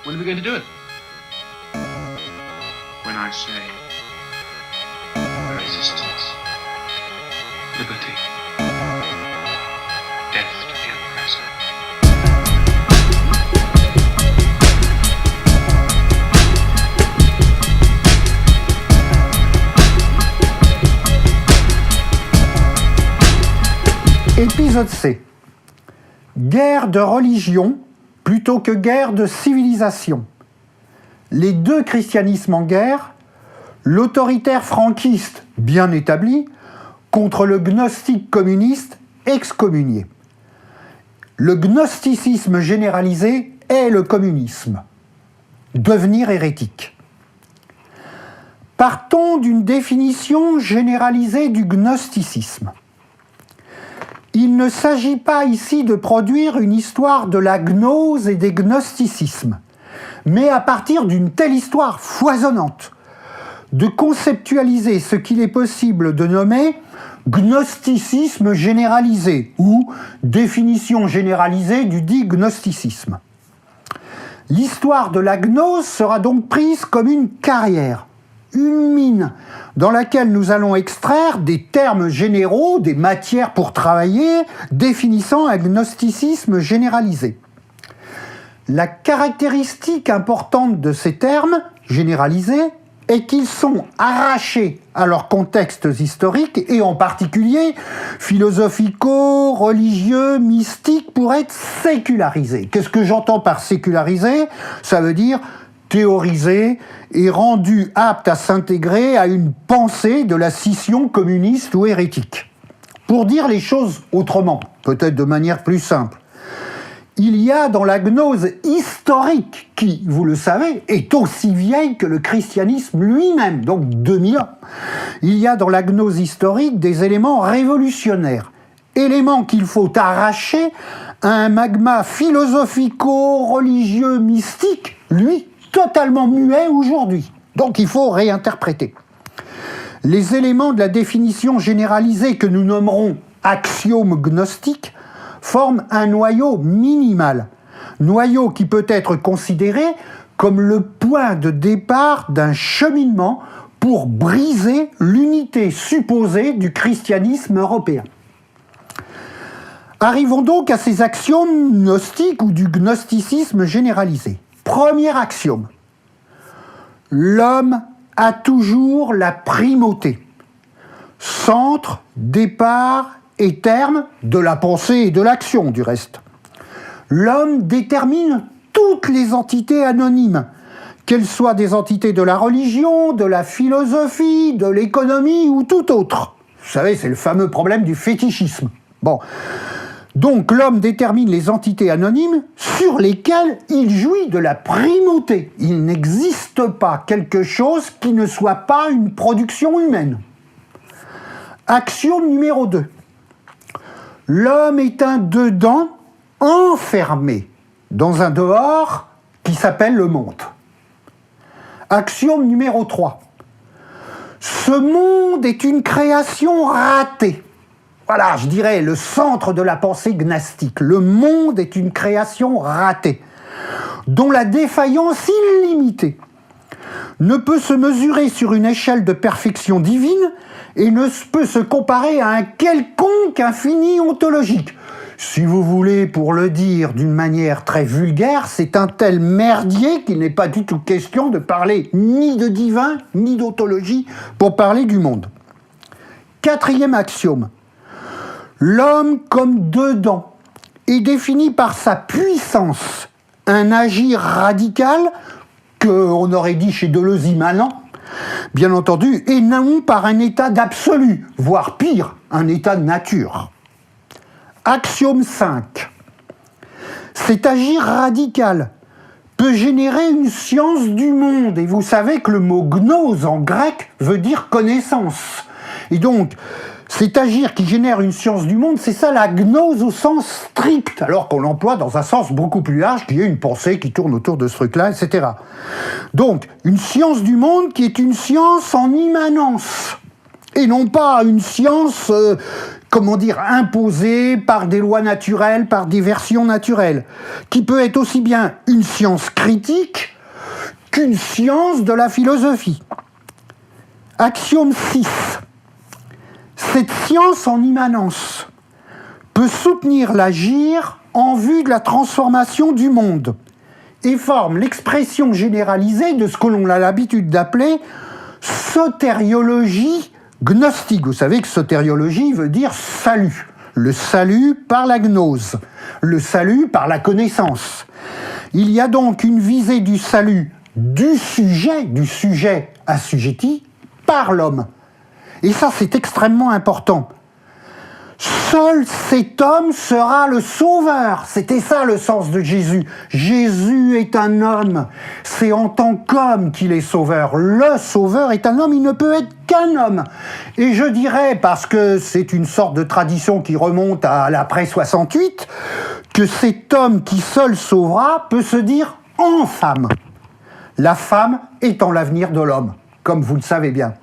When are we going to do it? When I say resistance, liberty, death to the oppressor. Épisode C. Guerre de religion plutôt que guerre de civilisation. Les deux christianismes en guerre, l'autoritaire franquiste bien établi contre le gnostique communiste excommunié. Le gnosticisme généralisé est le communisme. Devenir hérétique. Partons d'une définition généralisée du gnosticisme. Il ne s'agit pas ici de produire une histoire de la gnose et des gnosticismes, mais à partir d'une telle histoire foisonnante, de conceptualiser ce qu'il est possible de nommer gnosticisme généralisé ou définition généralisée du dit gnosticisme. L'histoire de la gnose sera donc prise comme une carrière, une mine dans laquelle nous allons extraire des termes généraux, des matières pour travailler, définissant un gnosticisme généralisé. La caractéristique importante de ces termes généralisés est qu'ils sont arrachés à leurs contextes historiques et en particulier philosophico-religieux, mystiques pour être sécularisés. Qu'est-ce que j'entends par séculariser ? Ça veut dire théorisé et rendu apte à s'intégrer à une pensée de la scission communiste ou hérétique. Pour dire les choses autrement, peut-être de manière plus simple, il y a dans la gnose historique, qui, vous le savez, est aussi vieille que le christianisme lui-même, donc 2000 ans, il y a dans la gnose historique des éléments révolutionnaires, éléments qu'il faut arracher à un magma philosophico-religieux mystique, lui, totalement muet aujourd'hui. Donc il faut réinterpréter. Les éléments de la définition généralisée que nous nommerons axiome gnostique forment un noyau minimal, noyau qui peut être considéré comme le point de départ d'un cheminement pour briser l'unité supposée du christianisme européen. Arrivons donc à ces axiomes gnostiques ou du gnosticisme généralisé. Premier axiome. L'homme a toujours la primauté. Centre, départ et terme de la pensée et de l'action, du reste. L'homme détermine toutes les entités anonymes, qu'elles soient des entités de la religion, de la philosophie, de l'économie ou tout autre. Vous savez, c'est le fameux problème du fétichisme. Bon. Donc l'homme détermine les entités anonymes sur lesquelles il jouit de la primauté. Il n'existe pas quelque chose qui ne soit pas une production humaine. Axiome numéro 2. L'homme est un dedans enfermé dans un dehors qui s'appelle le monde. Axiome numéro 3. Ce monde est une création ratée. Voilà, je dirais, le centre de la pensée gnastique. Le monde est une création ratée, dont la défaillance illimitée ne peut se mesurer sur une échelle de perfection divine et ne peut se comparer à un quelconque infini ontologique. Si vous voulez, pour le dire d'une manière très vulgaire, c'est un tel merdier qu'il n'est pas du tout question de parler ni de divin, ni d'ontologie pour parler du monde. Quatrième axiome. L'homme comme dedans est défini par sa puissance, un agir radical, qu'on aurait dit chez Deleuze immanent, bien entendu, et non par un état d'absolu, voire pire, un état de nature. Axiome 5. Cet agir radical peut générer une science du monde, et vous savez que le mot gnose en grec veut dire connaissance. Et donc, cet agir qui génère une science du monde, c'est ça la gnose au sens strict, alors qu'on l'emploie dans un sens beaucoup plus large, qui est une pensée qui tourne autour de ce truc-là, etc. Donc, une science du monde qui est une science en immanence, et non pas une science comment dire, imposée par des lois naturelles, par des versions naturelles, qui peut être aussi bien une science critique qu'une science de la philosophie. Axiome 6. Cette science en immanence peut soutenir l'agir en vue de la transformation du monde et forme l'expression généralisée de ce que l'on a l'habitude d'appeler sotériologie gnostique. Vous savez que sotériologie veut dire salut. Le salut par la gnose, le salut par la connaissance. Il y a donc une visée du salut du sujet assujetti par l'homme. Et ça, c'est extrêmement important. Seul cet homme sera le sauveur. C'était ça le sens de Jésus. Jésus est un homme. C'est en tant qu'homme qu'il est sauveur. Le sauveur est un homme, il ne peut être qu'un homme. Et je dirais, parce que c'est une sorte de tradition qui remonte à l'après 68, que cet homme qui seul sauvera peut se dire en femme. La femme étant l'avenir de l'homme, comme vous le savez bien.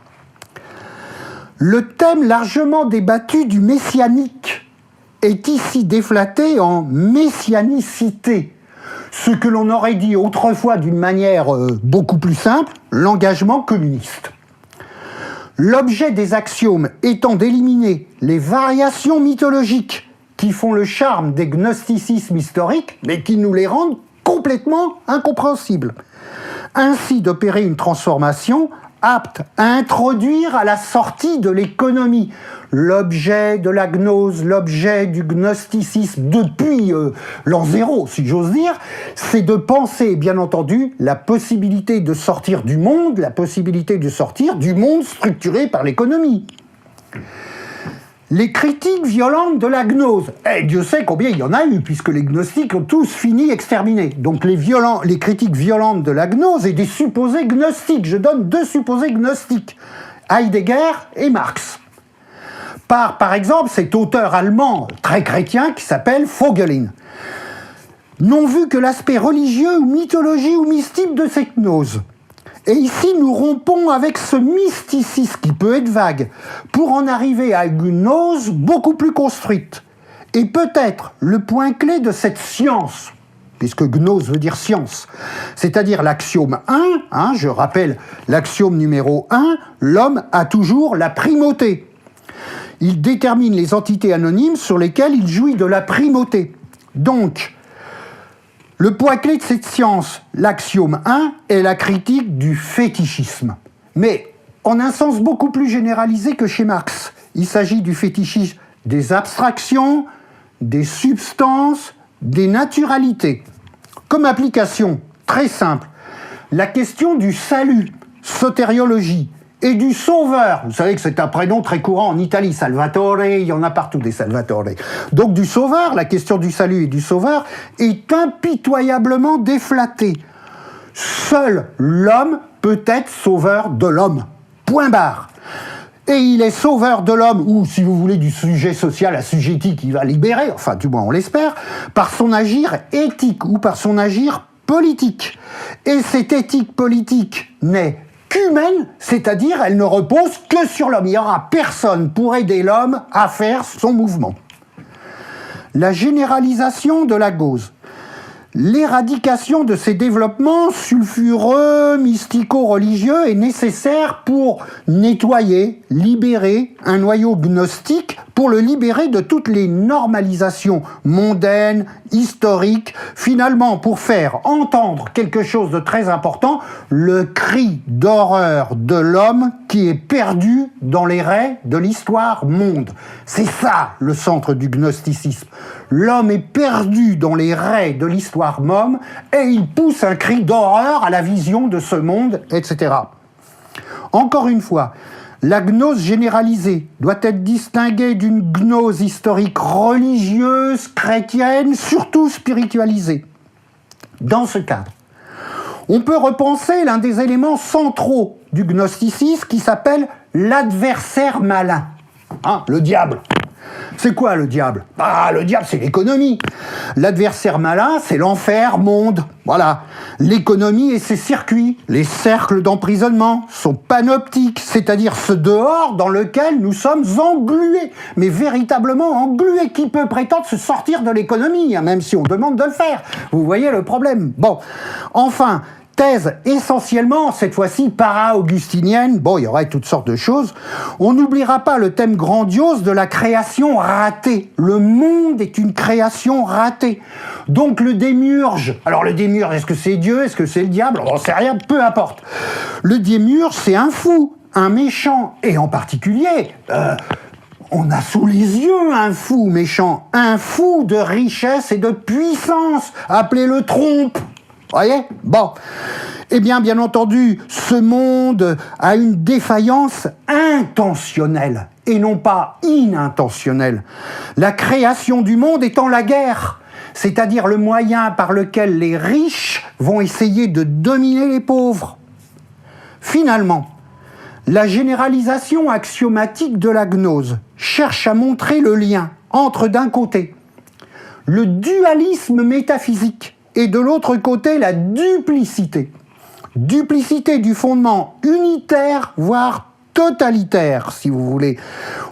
Le thème largement débattu du messianique est ici déflaté en messianicité, ce que l'on aurait dit autrefois d'une manière beaucoup plus simple, l'engagement communiste. L'objet des axiomes étant d'éliminer les variations mythologiques qui font le charme des gnosticismes historiques, mais qui nous les rendent complètement incompréhensibles. Ainsi d'opérer une transformation apte à introduire à la sortie de l'économie l'objet de la gnose, l'objet du gnosticisme depuis l'an zéro, si j'ose dire, c'est de penser, bien entendu, la possibilité de sortir du monde, la possibilité de sortir du monde structuré par l'économie. Les critiques violentes de la gnose, Dieu sait combien il y en a eu, puisque les gnostiques ont tous fini exterminés. Donc les critiques violentes de la gnose et des supposés gnostiques. Je donne deux supposés gnostiques, Heidegger et Marx. Par exemple, cet auteur allemand très chrétien qui s'appelle Vogelin, n'ont vu que l'aspect religieux ou mythologie ou mystique de cette gnose. Et ici, nous rompons avec ce mysticisme qui peut être vague pour en arriver à une gnose beaucoup plus construite. Et peut-être le point clé de cette science, puisque gnose veut dire science, c'est-à-dire l'axiome 1, je rappelle l'axiome numéro 1, l'homme a toujours la primauté. Il détermine les entités anonymes sur lesquelles il jouit de la primauté. Donc, le point clé de cette science, l'axiome 1, est la critique du fétichisme. Mais en un sens beaucoup plus généralisé que chez Marx. Il s'agit du fétichisme des abstractions, des substances, des naturalités. Comme application très simple, la question du salut, sotériologie, et du sauveur. Vous savez que c'est un prénom très courant en Italie, Salvatore, il y en a partout des Salvatore. Donc du sauveur, la question du salut et du sauveur est impitoyablement déflatée. Seul l'homme peut être sauveur de l'homme. Point barre. Et il est sauveur de l'homme, ou si vous voulez du sujet social assujetti qui va libérer, enfin du moins on l'espère, par son agir éthique ou par son agir politique. Et cette éthique politique n'est qu'humaine, c'est-à-dire elle ne repose que sur l'homme. Il n'y aura personne pour aider l'homme à faire son mouvement. La généralisation de la gnose. L'éradication de ces développements sulfureux, mystico-religieux est nécessaire pour nettoyer, libérer un noyau gnostique, pour le libérer de toutes les normalisations mondaines, historiques, finalement pour faire entendre quelque chose de très important, le cri d'horreur de l'homme qui est perdu dans les raies de l'histoire monde. C'est ça le centre du gnosticisme. L'homme est perdu dans les raies de l'histoire monde et il pousse un cri d'horreur à la vision de ce monde, etc. Encore une fois, la gnose généralisée doit être distinguée d'une gnose historique religieuse, chrétienne, surtout spiritualisée. Dans ce cadre, on peut repenser l'un des éléments centraux du gnosticisme qui s'appelle l'adversaire malin, le diable. C'est quoi le diable? Bah, le diable, c'est l'économie. L'adversaire malin, c'est l'enfer monde. Voilà. L'économie et ses circuits, les cercles d'emprisonnement, sont panoptiques, c'est-à-dire ce dehors dans lequel nous sommes englués. Mais véritablement englués. Qui peut prétendre se sortir de l'économie, hein, même si on demande de le faire? Vous voyez le problème. Bon. Enfin, thèse essentiellement, cette fois-ci, para-augustinienne, bon, il y aurait toutes sortes de choses. On n'oubliera pas le thème grandiose de la création ratée. Le monde est une création ratée. Donc le démiurge, alors le démiurge, est-ce que c'est Dieu, est-ce que c'est le diable? On ne sait rien, peu importe. Le démiurge, c'est un fou, un méchant, et en particulier... on a sous les yeux un fou méchant, un fou de richesse et de puissance, appelez-le trompe. Voyez? Bon. Eh bien, bien entendu, ce monde a une défaillance intentionnelle et non pas inintentionnelle. La création du monde étant la guerre, c'est-à-dire le moyen par lequel les riches vont essayer de dominer les pauvres. Finalement, la généralisation axiomatique de la gnose cherche à montrer le lien entre, d'un côté, le dualisme métaphysique et de l'autre côté, la duplicité. Duplicité du fondement unitaire, voire totalitaire, si vous voulez.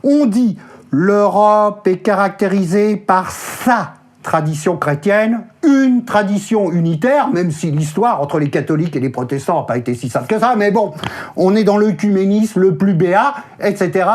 On dit l'Europe est caractérisée par sa tradition chrétienne, une tradition unitaire, même si l'histoire entre les catholiques et les protestants n'a pas été si simple que ça, mais bon, on est dans l'œcuménisme le plus béat, etc.,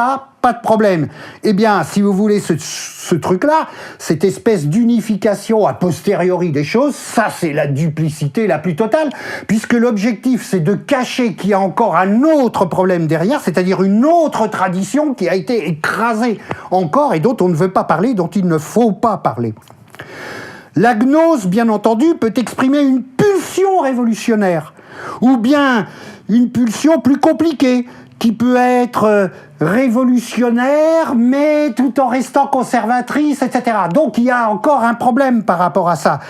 pas de problème. Eh bien, si vous voulez ce truc-là, cette espèce d'unification a posteriori des choses, ça c'est la duplicité la plus totale, puisque l'objectif c'est de cacher qu'il y a encore un autre problème derrière, c'est-à-dire une autre tradition qui a été écrasée encore et dont on ne veut pas parler, dont il ne faut pas parler. La gnose, bien entendu, peut exprimer une pulsion révolutionnaire, ou bien une pulsion plus compliquée, qui peut être révolutionnaire, mais tout en restant conservatrice, etc. Donc il y a encore un problème par rapport à ça.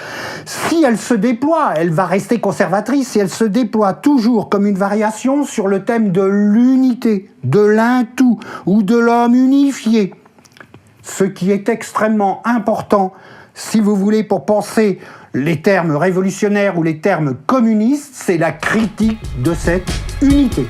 Si elle se déploie, elle va rester conservatrice, si elle se déploie toujours comme une variation sur le thème de l'unité, de l'intout, ou de l'homme unifié. Ce qui est extrêmement important, si vous voulez, pour penser les termes révolutionnaires ou les termes communistes, c'est la critique de cette unité.